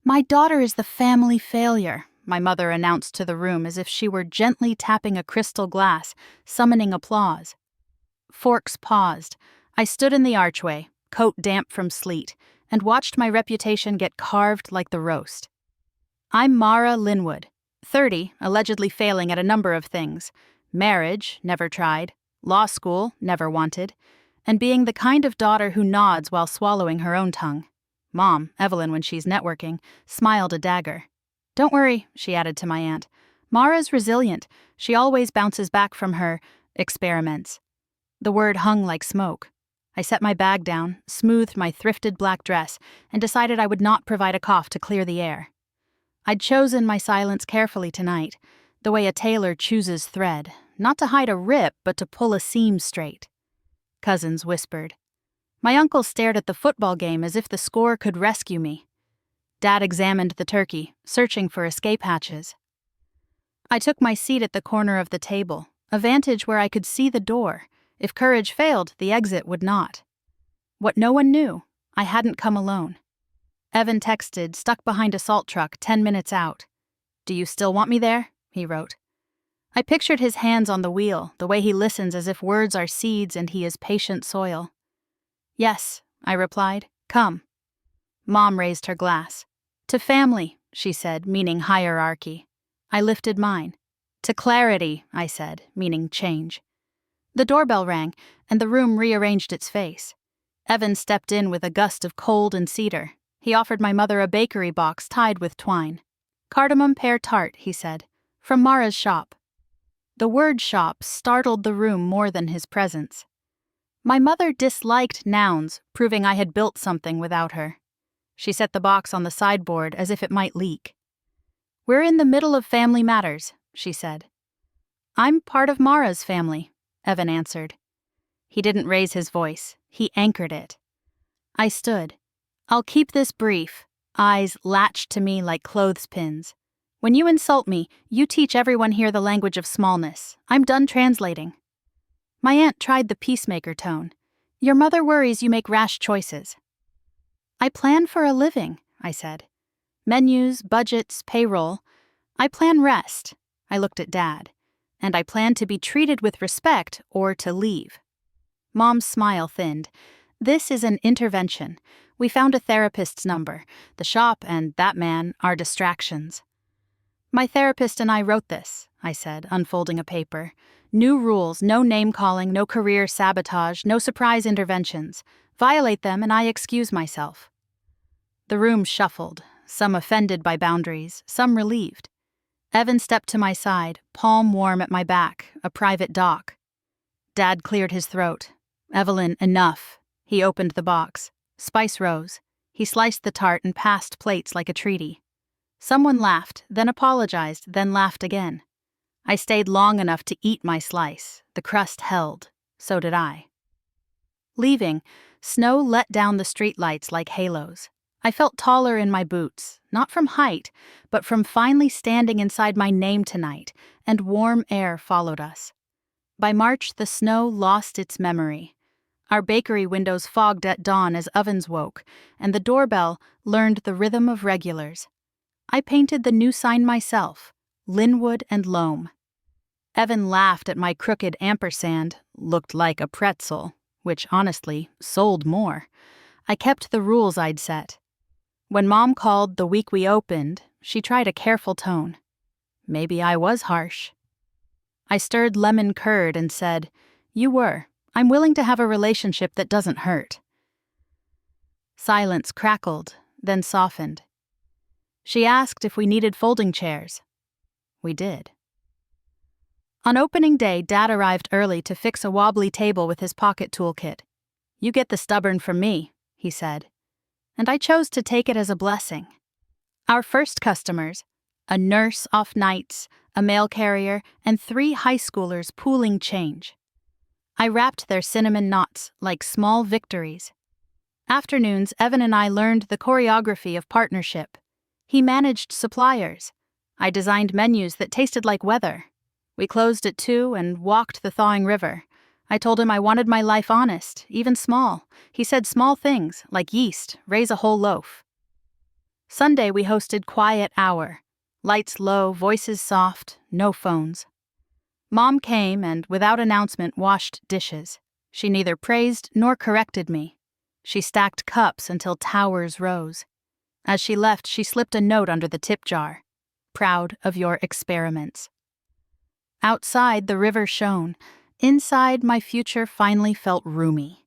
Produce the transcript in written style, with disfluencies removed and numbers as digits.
My daughter is the family failure, my mother announced to the room as if she were gently tapping a crystal glass, summoning applause. Forks paused. I stood in the archway, coat damp from sleet, and watched my reputation get carved like the roast. I'm Mara Linwood, 30, allegedly failing at a number of things. Marriage, never tried. Law school, never wanted. And being the kind of daughter who nods while swallowing her own tongue. Mom, Evelyn when she's networking, smiled a dagger. Don't worry, she added to my aunt. Mara's resilient. She always bounces back from her experiments. The word hung like smoke. I set my bag down, smoothed my thrifted black dress, and decided I would not provide a cough to clear the air. I'd chosen my silence carefully tonight, the way a tailor chooses thread, not to hide a rip, but to pull a seam straight. Cousins whispered. My uncle stared at the football game as if the score could rescue me. Dad examined the turkey, searching for escape hatches. I took my seat at the corner of the table, a vantage where I could see the door. If courage failed, the exit would not. What no one knew, I hadn't come alone. Evan texted, stuck behind a salt truck 10 minutes out. Do you still want me there? He wrote. I pictured his hands on the wheel, the way he listens as if words are seeds and he is patient soil. Yes, I replied. Come. Mom raised her glass. To family, she said, meaning hierarchy. I lifted mine. To clarity, I said, meaning change. The doorbell rang, and the room rearranged its face. Evan stepped in with a gust of cold and cedar. He offered my mother a bakery box tied with twine. Cardamom pear tart, he said, from Mara's shop. The word shop startled the room more than his presence. My mother disliked nouns, proving I had built something without her. She set the box on the sideboard as if it might leak. We're in the middle of family matters, she said. I'm part of Mara's family, Evan answered. He didn't raise his voice. He anchored it. I stood. I'll keep this brief, eyes latched to me like clothespins. When you insult me, you teach everyone here the language of smallness. I'm done translating. My aunt tried the peacemaker tone. Your mother worries you make rash choices. I plan for a living, I said. Menus, budgets, payroll. I plan rest. I looked at Dad. And I plan to be treated with respect or to leave. Mom's smile thinned. This is an intervention. We found a therapist's number. The shop and that man are distractions. My therapist and I wrote this, I said, unfolding a paper. New rules, no name-calling, no career sabotage, no surprise interventions. Violate them and I excuse myself. The room shuffled, some offended by boundaries, some relieved. Evan stepped to my side, palm warm at my back, a private dock. Dad cleared his throat. Evelyn, enough. He opened the box. Spice rose. He sliced the tart and passed plates like a treaty. Someone laughed, then apologized, then laughed again. I stayed long enough to eat my slice. The crust held. So did I. Leaving, snow let down the streetlights like halos. I felt taller in my boots, not from height, but from finally standing inside my name tonight, and warm air followed us. By March, the snow lost its memory. Our bakery windows fogged at dawn as ovens woke, and the doorbell learned the rhythm of regulars. I painted the new sign myself, Linwood and Loam. Evan laughed at my crooked ampersand, looked like a pretzel, which honestly sold more. I kept the rules I'd set. When Mom called the week we opened, she tried a careful tone. Maybe I was harsh. I stirred lemon curd and said, You were. I'm willing to have a relationship that doesn't hurt. Silence crackled, then softened. She asked if we needed folding chairs. We did. On opening day, Dad arrived early to fix a wobbly table with his pocket toolkit. You get the stubborn from me, he said. And I chose to take it as a blessing. Our first customers, a nurse off nights, a mail carrier, and 3 high schoolers pooling change. I wrapped their cinnamon knots like small victories. Afternoons, Evan and I learned the choreography of partnership. He managed suppliers. I designed menus that tasted like weather. We closed at 2 and walked the thawing river. I told him I wanted my life honest, even small. He said small things, like yeast, raise a whole loaf. Sunday, we hosted quiet hour. Lights low, voices soft, no phones. Mom came and, without announcement, washed dishes. She neither praised nor corrected me. She stacked cups until towers rose. As she left, she slipped a note under the tip jar. Proud of your experiments. Outside, the river shone. Inside, my future finally felt roomy.